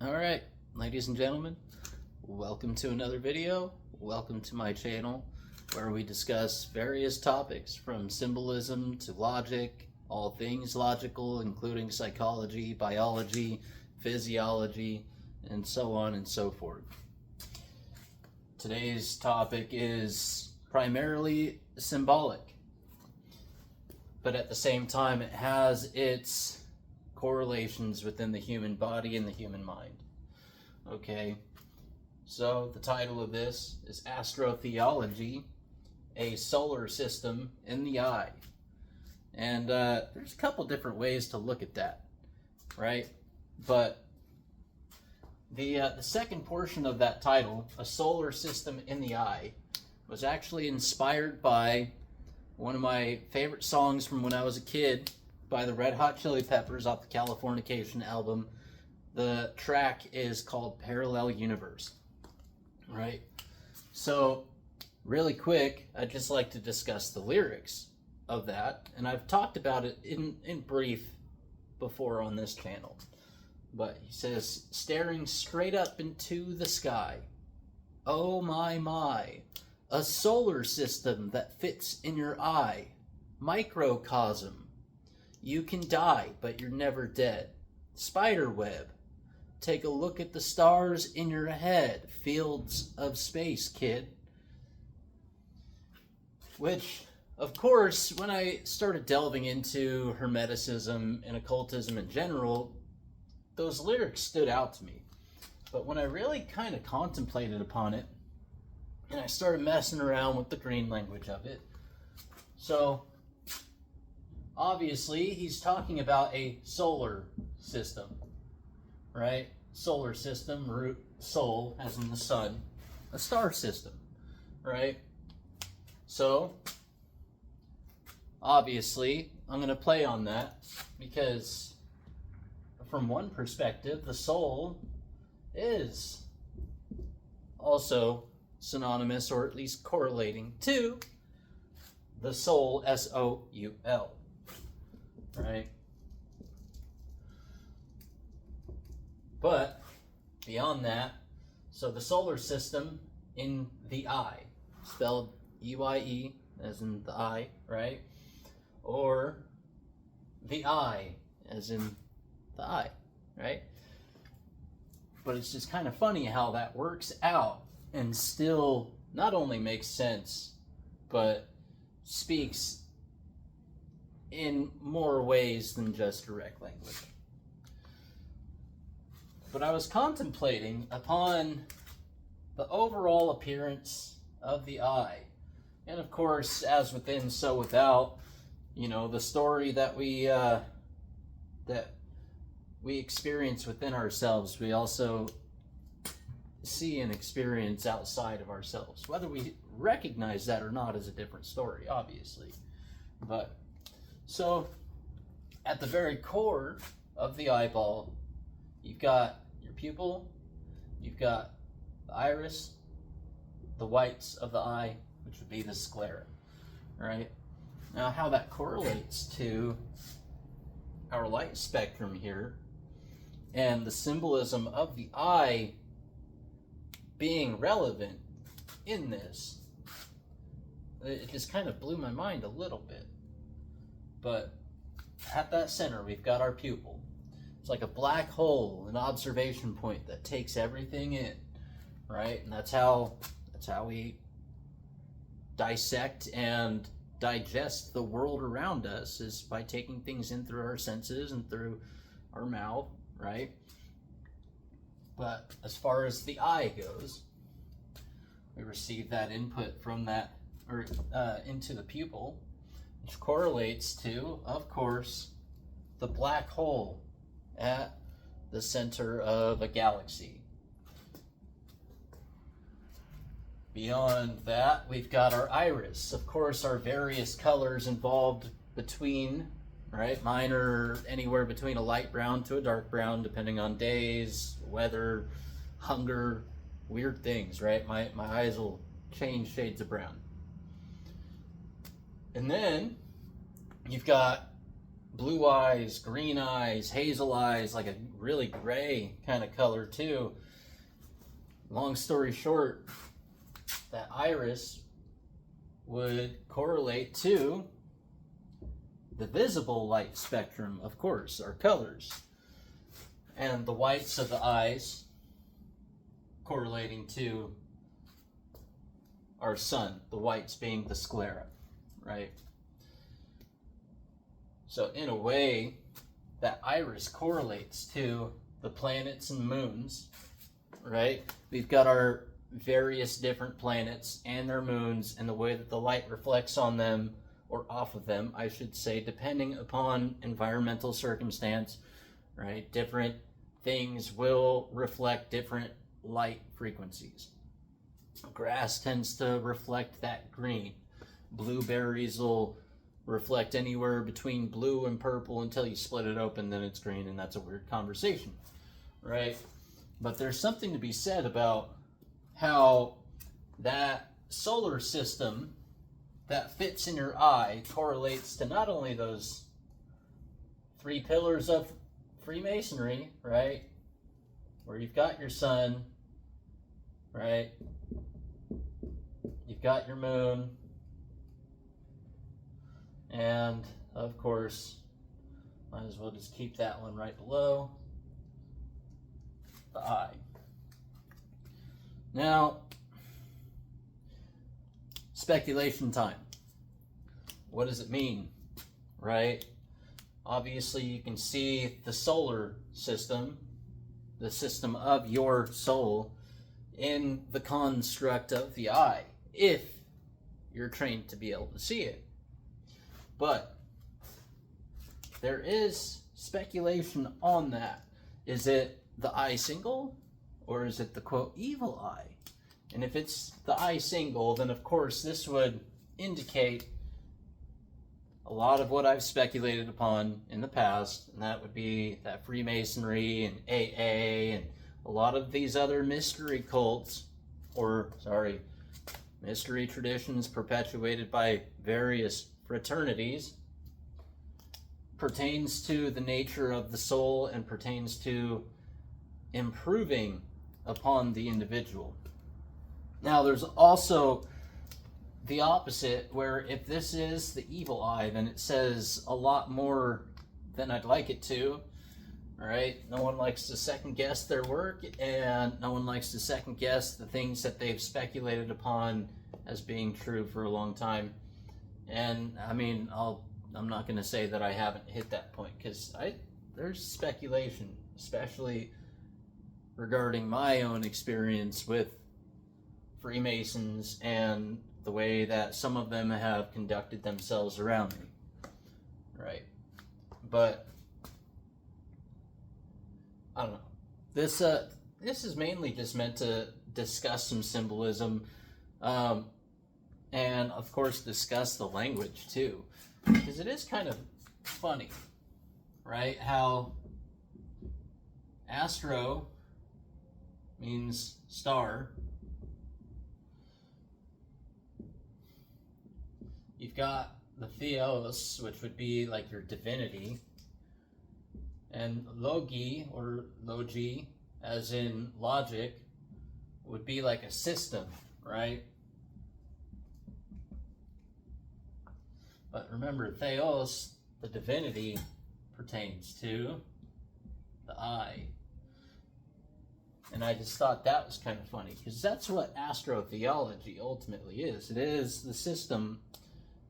Alright, ladies and gentlemen, welcome to another video. Welcome to my channel where we discuss various topics from symbolism to logic, all things logical, including psychology, biology, physiology, and so on and so forth. Today's topic is primarily symbolic, but at the same time it has its correlations within the human body and the human mind. Okay, so the title of this is Astrotheology, a solar system in the eye. And there's a couple different ways to look at that, right? But the second portion of that title, a solar system in the eye, was actually inspired by one of my favorite songs from when I was a kid by the Red Hot Chili Peppers off the Californication album. The track is called Parallel Universe, right? So really quick, I'd just like to discuss the lyrics of that, and I've talked about it in brief before on this channel. But he says, staring straight up into the sky, oh my, a solar system that fits in your eye, microcosm. You can die, but you're never dead. Spiderweb. Take a look at the stars in your head. Fields of space, kid. Which, of course, when I started delving into Hermeticism and occultism in general, those lyrics stood out to me. But when I really kind of contemplated upon it, and I started messing around with the green language of it, so obviously, he's talking about a solar system, right? Solar system, root, sol, as in the sun, a star system, right? So, obviously, I'm going to play on that because from one perspective, the soul is also synonymous, or at least correlating to the soul, S-O-U-L. Right? But beyond that, so the solar system in the eye, spelled U-I-E, as in the eye, right? Or the eye, as in the eye, right? But it's just kind of funny how that works out and still not only makes sense, but speaks in more ways than just direct language. But I was contemplating upon the overall appearance of the eye. And of course, as within, so without, the story that we experience within ourselves, we also see and experience outside of ourselves. Whether we recognize that or not is a different story, obviously. But so, at the very core of the eyeball, you've got your pupil, you've got the iris, the whites of the eye, which would be the sclera, right? Now, how that correlates to our light spectrum here and the symbolism of the eye being relevant in this, it just kind of blew my mind a little bit. But at that center, we've got our pupil. It's like a black hole, an observation point that takes everything in, right? And that's how we dissect and digest the world around us, is by taking things in through our senses and through our mouth, right? But as far as the eye goes, we receive that input from that, or into the pupil, which correlates to, of course, the black hole at the center of a galaxy. Beyond that, we've got our iris. Of course, our various colors involved between, right? Mine are anywhere between a light brown to a dark brown, depending on days, weather, hunger, weird things, right? My eyes will change shades of brown. And then you've got blue eyes, green eyes, hazel eyes, like a really gray kind of color too. Long story short, that iris would correlate to the visible light spectrum, of course, our colors. And the whites of the eyes correlating to our sun, the whites being the sclera, right? So in a way, that iris correlates to the planets and moons, right? We've got our various different planets and their moons and the way that the light reflects on them, or off of them, I should say, depending upon environmental circumstance, right? Different things will reflect different light frequencies. Grass tends to reflect that green. Blueberries will reflect anywhere between blue and purple until you split it open, then it's green, and that's a weird conversation, right? But there's something to be said about how that solar system that fits in your eye correlates to not only those 3 pillars of Freemasonry, right? Where you've got your sun, right? You've got your moon, and of course, might as well just keep that one right below the eye. Now, speculation time. What does it mean, right? Obviously, you can see the solar system, the system of your soul, in the construct of the eye, if you're trained to be able to see it. But there is speculation on that. Is it the eye single, or is it the quote evil eye? And if it's the eye single, then of course this would indicate a lot of what I've speculated upon in the past, and that would be that Freemasonry and AA and a lot of these other mystery cults, mystery traditions perpetuated by various fraternities, pertains to the nature of the soul and pertains to improving upon the individual. Now, there's also the opposite, where if this is the evil eye, then it says a lot more than I'd like it to. All right, no one likes to second guess their work, and no one likes to second guess the things that they've speculated upon as being true for a long time. And I mean, I'm not going to say that I haven't hit that point, because there's speculation, especially regarding my own experience with Freemasons and the way that some of them have conducted themselves around me, right? But I don't know. This is mainly just meant to discuss some symbolism, and of course discuss the language too, because it is kind of funny, right? How astro means star. You've got the theos, which would be like your divinity, and logi, or logi, as in logic, would be like a system, right? But remember, theos, the divinity, pertains to the I. And I just thought that was kind of funny, because that's what astrotheology ultimately is. It is the system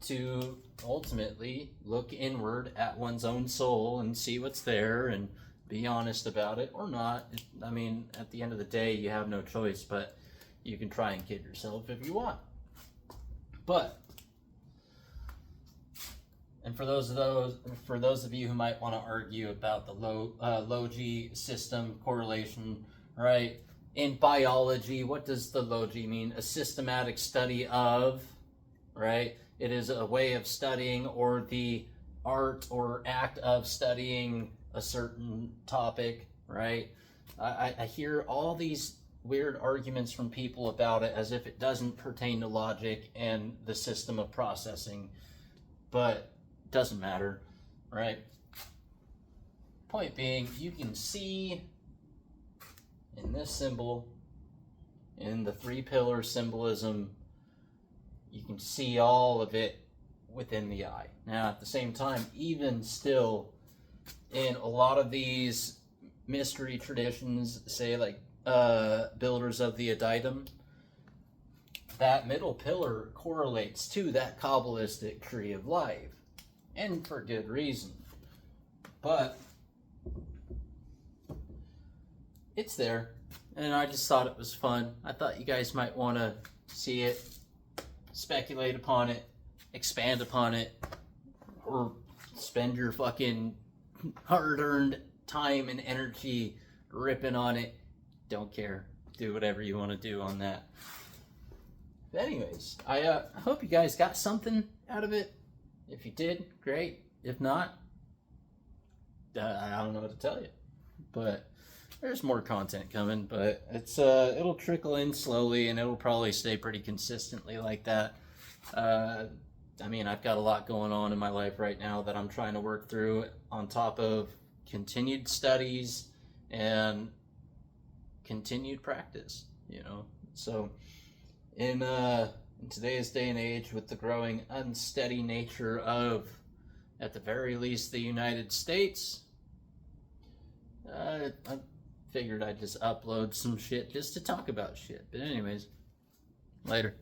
to ultimately look inward at one's own soul and see what's there and be honest about it or not. I mean, at the end of the day, you have no choice, but you can try and kid yourself if you want. But, and for those of you who might want to argue about the logi system correlation, right? In biology, what does the logi mean? A systematic study of, right? It is a way of studying, or the art or act of studying a certain topic, right? I hear all these weird arguments from people about it as if it doesn't pertain to logic and the system of processing, but it doesn't matter, right? Point being, you can see in this symbol, in the three pillar symbolism, you can see all of it within the eye. Now, at the same time, even still, in a lot of these mystery traditions, say like builders of the Adytum, that middle pillar correlates to that Kabbalistic tree of life, and for good reason. But it's there, and I just thought it was fun. I thought you guys might want to see it, speculate upon it, expand upon it, or spend your fucking hard-earned time and energy ripping on it. Don't care. Do whatever you want to do on that. But anyways, I hope you guys got something out of it. If you did, great. If not, I don't know what to tell you. But there's more content coming, but it's it'll trickle in slowly, and it'll probably stay pretty consistently like that. I mean, I've got a lot going on in my life right now that I'm trying to work through, on top of continued studies and continued practice, you know. So in today's day and age, with the growing unsteady nature of, at the very least, the United States, I figured I'd just upload some shit just to talk about shit. But anyways, later.